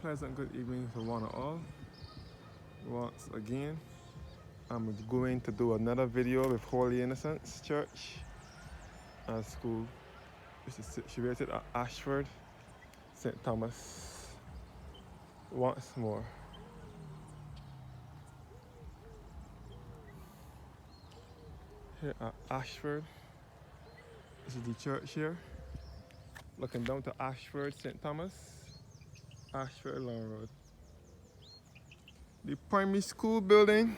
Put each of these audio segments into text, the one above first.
pleasant good evening to one and all. Once again, I'm going to do another video with Holy Innocents Church and School. This is situated at Ashford, St. Thomas. Once more. Here at Ashford. This is the church here. Looking down to Ashford, St. Thomas, Ashford Long Road. The primary school building.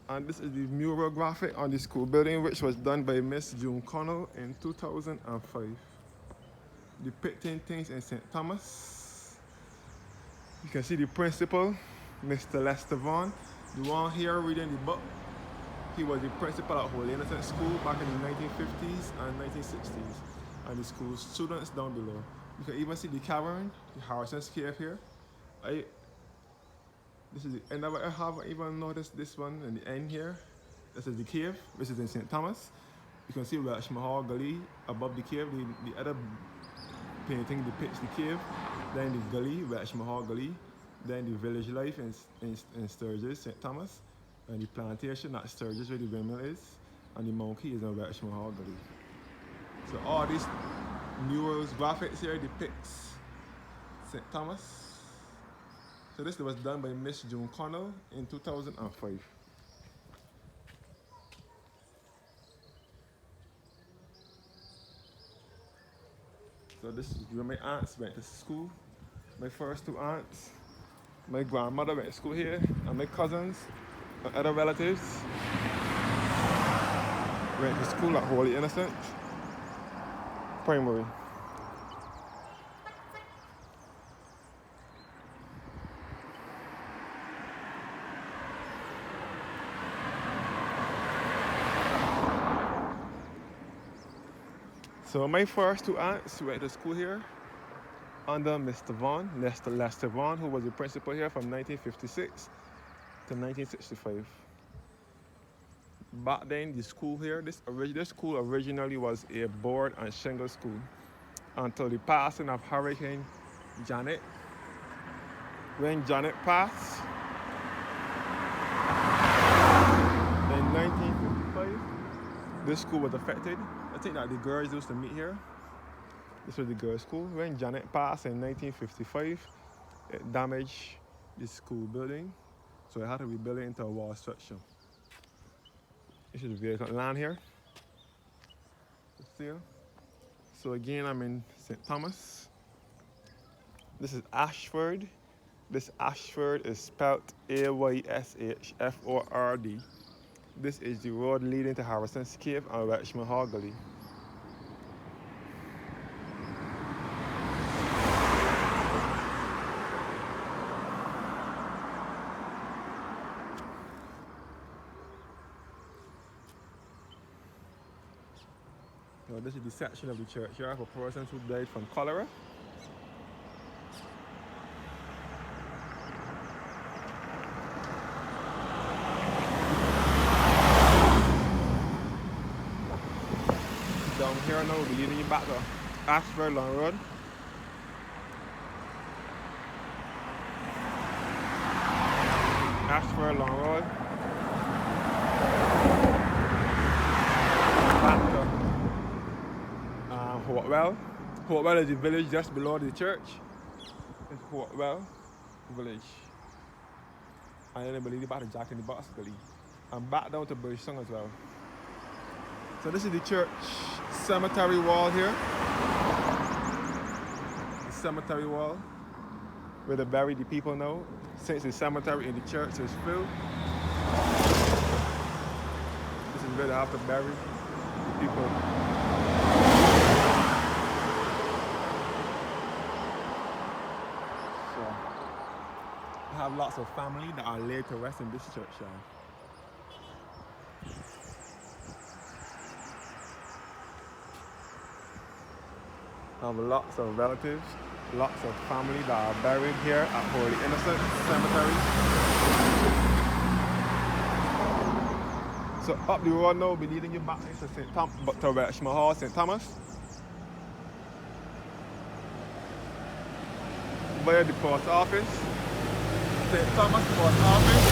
And this is the mural graphic on the school building, which was done by Miss June Connell in 2005. Depicting things in St. Thomas. You can see the principal, Mr. Lester Vaughan, the one here reading the book. He was the principal at Holy Innocents School back in the 1950s and 1960s. And the school students down below. You can even see the cavern, the Harrison's Cave here. This is the end of it. I haven't even noticed this one in the end here. This is the cave, which is in St. Thomas. You can see Welsh Mahal Gully above the cave. The other painting depicts the cave. Then the gully, Welsh Mahal Gully. Then the village life in Sturgis, St. Thomas. And the plantation at Sturgis where the windmill is. And the monkey is in Welsh Mahal Gully. So all these murals, graphics here depicts St. Thomas. So this was done by Miss June Connell in 2005. So this is where my aunts went to school. My first two aunts. My grandmother went to school here, and my cousins and other relatives went to school at Holy Innocents Primary. So my first two aunts went to school here under Mr. Vaughan, Lester Vaughan, who was the principal here from 1956 to 1965. Back then, the school here, this school originally was a board and shingle school until the passing of Hurricane Janet. When Janet passed in 1955, this school was affected. I think that the girls used to meet here. This was the girls' school. When Janet passed in 1955, it damaged the school building, so it had to rebuild it into a wall structure. This is vacant land here. So again, I'm in St. Thomas. This is Ashford. This Ashford is spelled A-Y-S-H-F-O-R-D. This is the road leading to Harrison's Cave and Welsh Mahal Gully. So this is the section of the church here for persons who died from cholera. Down here now, we'll be leading you back to Ashford Long Road. Ashford Long Road. Back to Hopewell. Hopewell is the village just below the church. It's Hopewell village. And then we'll lead you back to Jack in the Box Gully. And back down to Bushsong as well. So this is the church cemetery wall here. The cemetery wall where they bury the people now. Since the cemetery in the church is filled, this is where they have to bury the people. So I have lots of family that are laid to rest in this churchyard. I have lots of relatives, lots of family that are buried here at Holy Innocents Cemetery. So up the road now, we'll be leading you back into to Welsh Mahal, St. Thomas. via the post office. St. Thomas Post Office.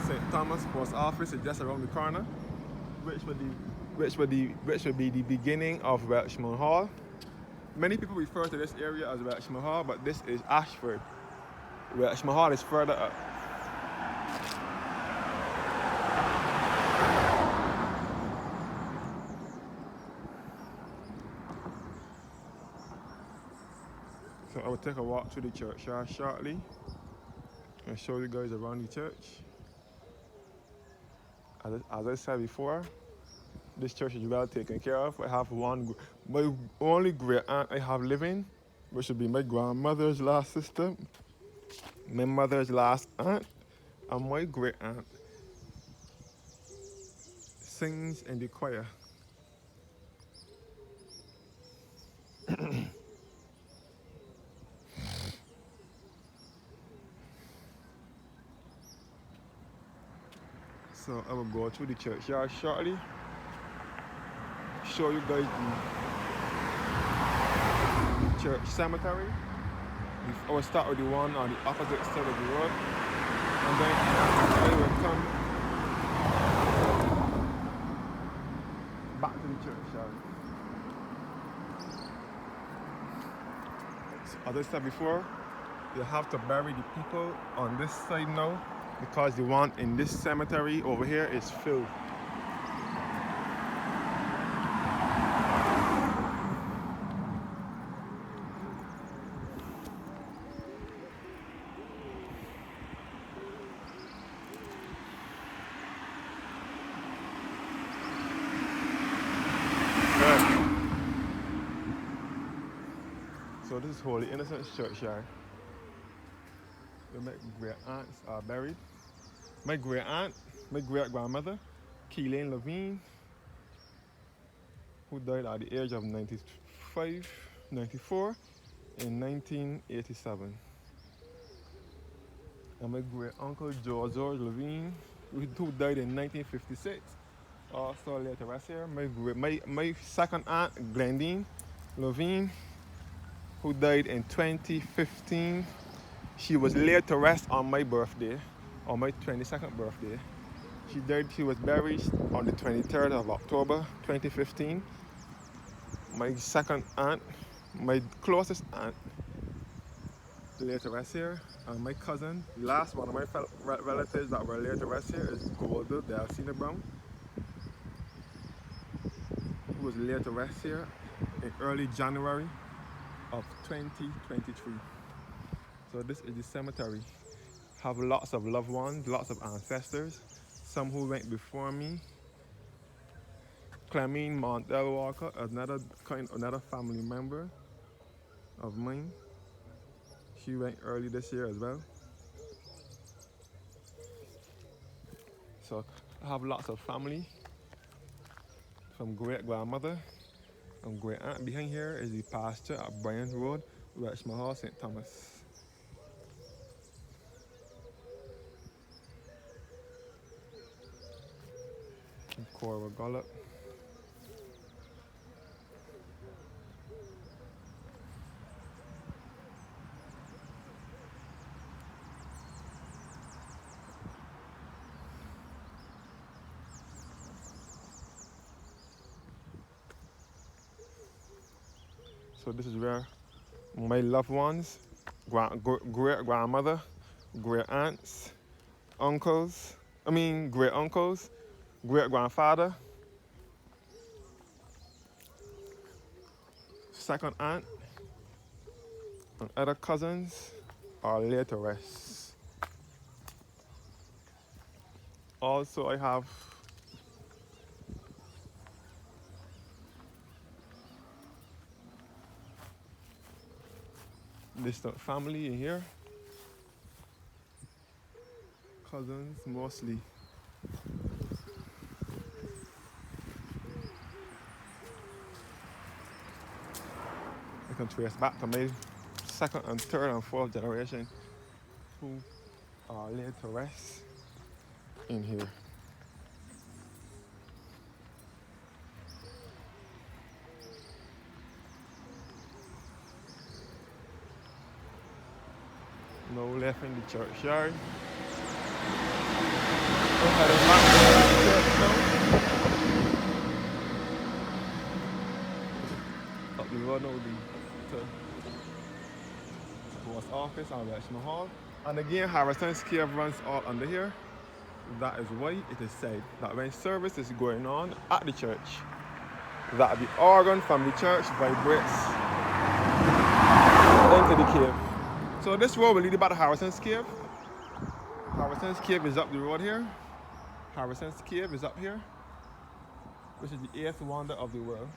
St. Thomas Post Office is just around the corner, which would be the beginning of Welshman Hall. Many people refer to this area as Welshman Hall, but this is Ashford. Welshman Hall is further up. So I will take a walk through the churchyard shortly and show you guys around the church. As I said before, this church is well taken care of. I have my only great aunt I have living, which would be my grandmother's last sister, my mother's last aunt, and my great aunt sings in the choir. So I will go through the churchyard shortly, show you guys the church cemetery. I will start with the one on the opposite side of the road, and then I will come back to the churchyard. So as I said before, you have to bury the people on this side now, because the one in this cemetery over here is filled. So this is Holy Innocents Churchyard, where my great aunts are buried. My great aunt, my great grandmother, Keelan Levine, who died at the age of 94 in 1987. And my great uncle George Levine, who died in 1956, also later rest here. My second aunt, Glendine Levine, who died in 2015. She was laid to rest on my birthday, on my 22nd birthday. She was buried on the 23rd of October 2015. My second aunt, my closest aunt, laid to rest here. And my cousin, the last one of my relatives that were laid to rest here is Golda Delcina Brown, who was laid to rest here in early January of 2023. So this is the cemetery. Have lots of loved ones, lots of ancestors, some who went before me. Clemine Montel Walker, another family member of mine. She went early this year as well. So I have lots of family, from great grandmother and great aunt. Behind here is the pasture at Bryant Road, Welshman Hall, St. Thomas. Cora Gollop. So this is where my loved ones, great grandmother, great aunts, great uncles, great grandfather, second aunt, and other cousins are laid to rest. Also, I have distant family in here, cousins mostly. I can trace back to my second and third and fourth generation who are laid to rest in here. left in the churchyard. We're heading back to the church now. Up the road now to post office and Richmond Hall. And again, Harrison's Cave runs all under here. That is why it is said that when service is going on at the church, that the organ from the church vibrates into the cave. So this road will lead you back to Harrison's Cave. Harrison's Cave is up the road here. Harrison's Cave is up here, which is the 8th wonder of the world.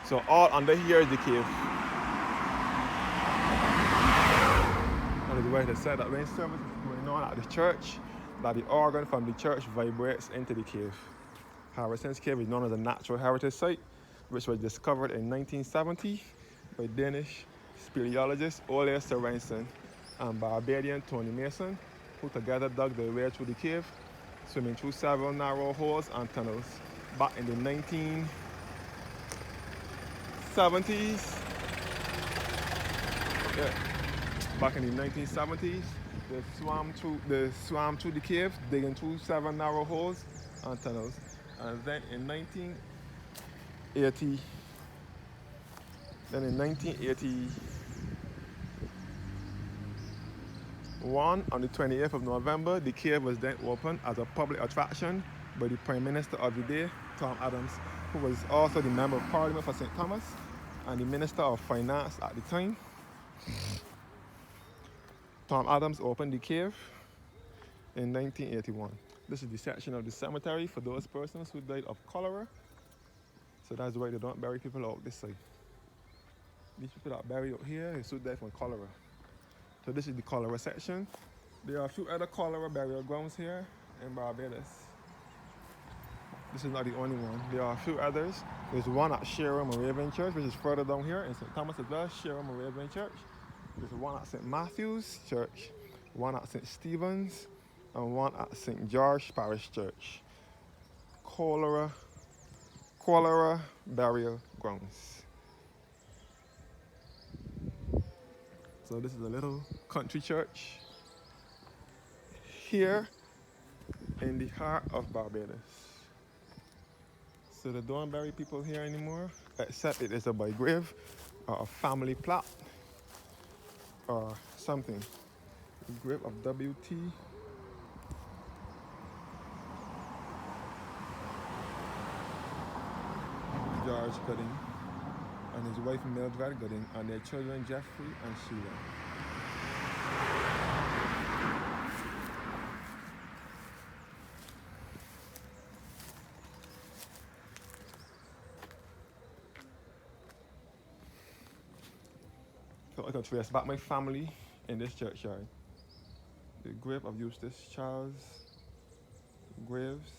So all under here is the cave. And it's where it is said that when service is going on at the church, that the organ from the church vibrates into the cave. Harrison's Cave is known as a natural heritage site, which was discovered in 1970 by Danish speleologist Ole Sørensen and Barbadian Tony Mason, who together dug their way through the cave, swimming through several narrow holes and tunnels. Back in the 1970s, back in the 1970s, they swam through the cave, digging through several narrow holes and tunnels. And then in 1981, on the 28th of November, the cave was then opened as a public attraction by the Prime Minister of the day, Tom Adams, who was also the Member of Parliament for St. Thomas and the Minister of Finance at the time. Tom Adams opened the cave in 1981. This is the section of the cemetery for those persons who died of cholera. So that's why they don't bury people out this side. These people that are buried out here, they should die from cholera. So this is the cholera section. There are a few other cholera burial grounds here in Barbados. This is not the only one. There are a few others. There's one at Shera Moravian Church, which is further down here in St. Thomas as well, Shera Moravian Church. There's one at St. Matthew's Church, one at St. Stephen's, and one at St. George Parish Church. Cholera burial grounds. So this is a little country church here in the heart of Barbados. So they don't bury people here anymore, except it is a by grave or a family plot or something. The grave of W.T. George Gooding and his wife Mildred Gooding and their children Jeffrey and Sheila. So I can trace back my family in this churchyard. The grave of Eustace Charles Graves,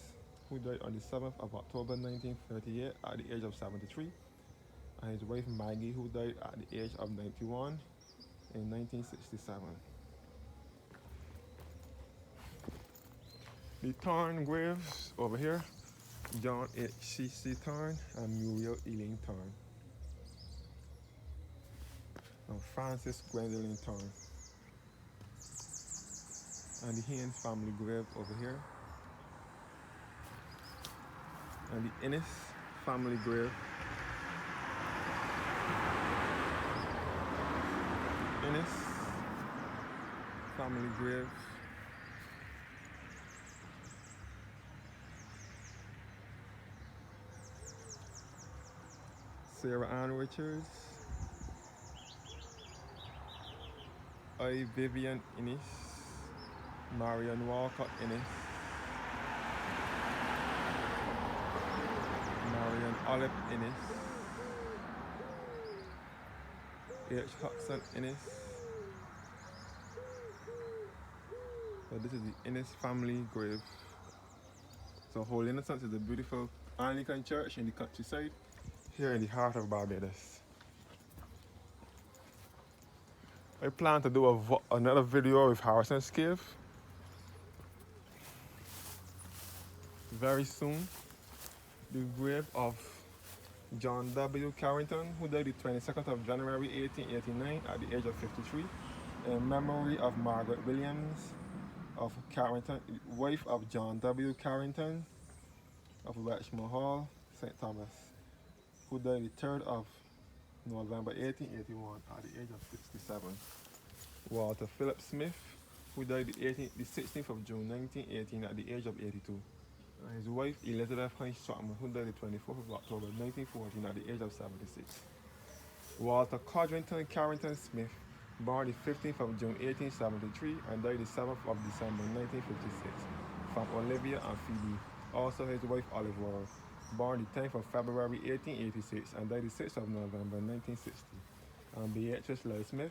who died on the 7th of October 1938 at the age of 73, and his wife Maggie, who died at the age of 91 in 1967. The Thorn graves over here, John H.C.C. Thorn and Muriel Eileen Thorn, and Francis Gwendolyn Thorn. And the Haynes family grave over here, and the Innes family grave. Innes family grave. Sarah Ann Richards. I. Vivian Innes. Marion Walcott Innes. Marion Olive Innes. H. Hudson Innes. So this is the Innes family grave. So Holy Innocents is a beautiful Anglican church in the countryside here in the heart of Barbados. I plan to do another video with Harrison's Cave very soon. The grave of John W. Carrington, who died the 22nd of January 1889 at the age of 53. In memory of Margaret Williams of Carrington, wife of John W. Carrington of Richmond Hall, St. Thomas, who died the 3rd of November 1881 at the age of 67. Walter Philip Smith, who died the 16th of June 1918 at the age of 82. And his wife Elizabeth Hinch Chapman, who died the 24th of October 1914 at the age of 76. Walter Codrington Carrington Smith, born the 15th of June 1873 and died the 7th of December 1956, from Olivia and Phoebe. Also his wife Olive Ward, born the 10th of February 1886 and died the 6th of November 1960. And Beatrice Lyle Smith,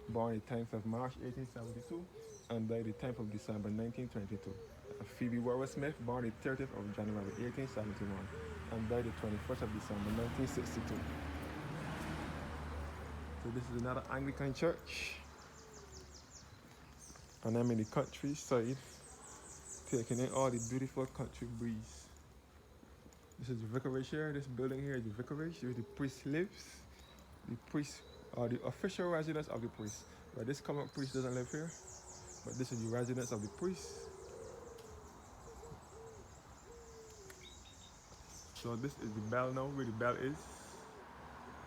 born the 10th of March 1872 and died the 10th of December 1922. And Phoebe Warren Smith, born the 30th of January 1871 and died the 21st of December 1962. So this is another Anglican church, and I'm in the countryside, taking in all the beautiful country breeze. This is the vicarage here. This building here is the vicarage where the priest lives. The priest are the official residence of the priest, but this common priest doesn't live here, but this is the residence of the priest. So this is the bell now, where the bell is.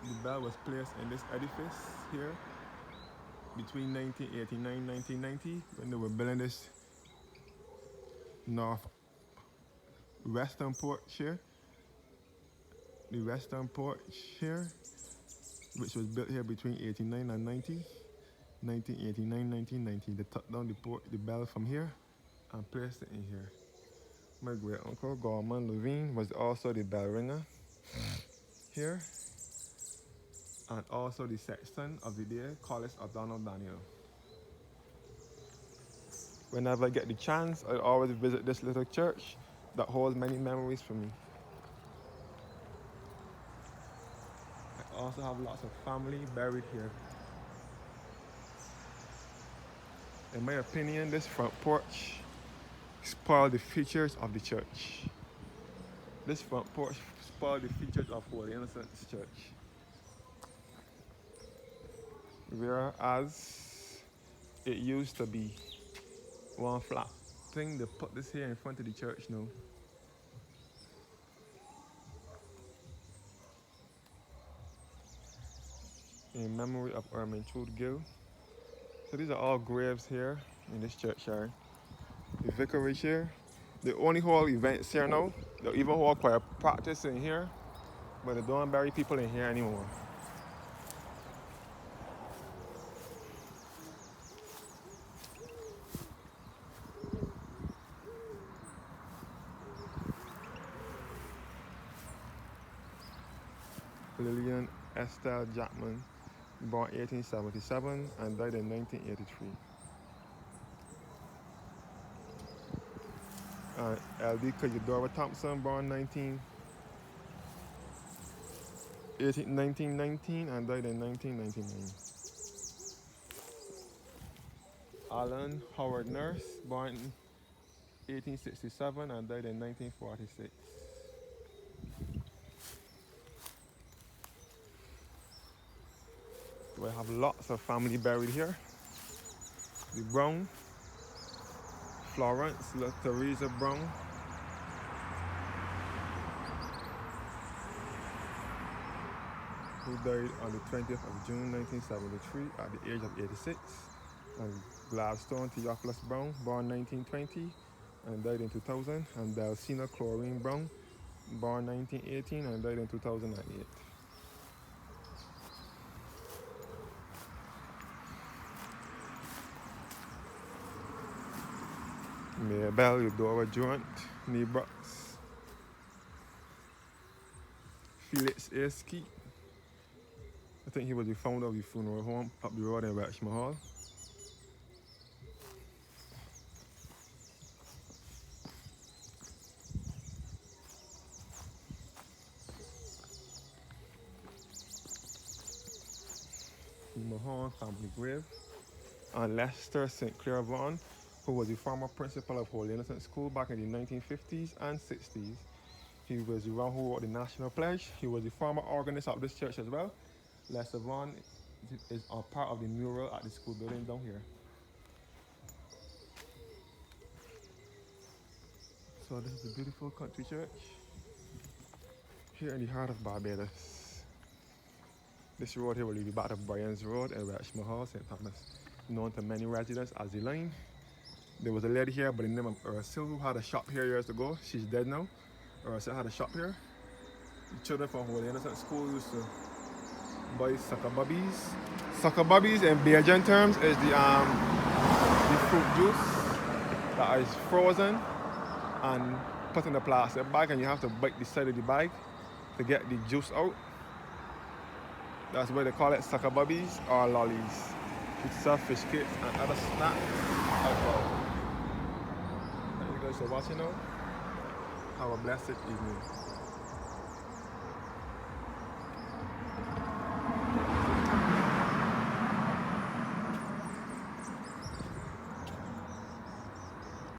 The bell was placed in this edifice here between 1989 and 1990 when they were building this western porch here. The western porch here, which was built here between 89 and 90. 1989, 1990. They took down the bell from here and placed it in here. My great uncle Gorman Levine was also the bell ringer here, and also the sexton of the day, Collis O'Donnell Daniel. Whenever I get the chance, I always visit this little church that holds many memories for me. I also have lots of family buried here. In my opinion, this front porch spoiled the features of the church. This front porch spoiled the features of Holy Innocents Church. Whereas it used to be one flat thing, they put this here in front of the church now. In memory of Ermentrude Gill. So these are all graves here in this churchyard. The vicarage here. They only hold events here now. They even hold choir practice in here, but they don't bury people in here anymore. Lillian Estelle Jackman, born 1877 and died in 1983. L.D. Eudora Thompson, born 1919 and died in 1999. Alan Howard Nurse, born 1867 and died in 1946. We have lots of family buried here. The Brown, Florence Teresa Brown, who died on the 20th of June 1973 at the age of 86. And Gladstone Theophilus Brown, born 1920 and died in 2000. And Delcina Chlorine Brown, born 1918 and died in 2008. Mabel Eudora Durant, Nee Brooks, Felix A. Skeet. I think he was the founder of the funeral home up the road in Richmond Hall. Mahon family grave. And Lester St. Clair Vaughan, who was the former principal of Holy Innocents School back in the 1950s and 60s. He was the one who wrote the National Pledge. He was the former organist of this church as well. Lester Vaughan is a part of the mural at the school building down here. So this is the beautiful country church here in the heart of Barbados. This road here will lead you back to Bryan's Road and Welshman Hall, St. Thomas, known to many residents as the Line. There was a lady here by the name of Ursil who had a shop here years ago. She's dead now. Ursil had a shop here. The children from Holy Innocent School used to buy sucker bubbies. Sucker bubbies in Bajan terms is the fruit juice that is frozen and put in a plastic bag, and you have to bite the side of the bag to get the juice out. That's why they call it sucker bubbies or lollies. Pizza, fish cakes, and other snacks as well. Thank you guys for watching now. Have a blessed evening.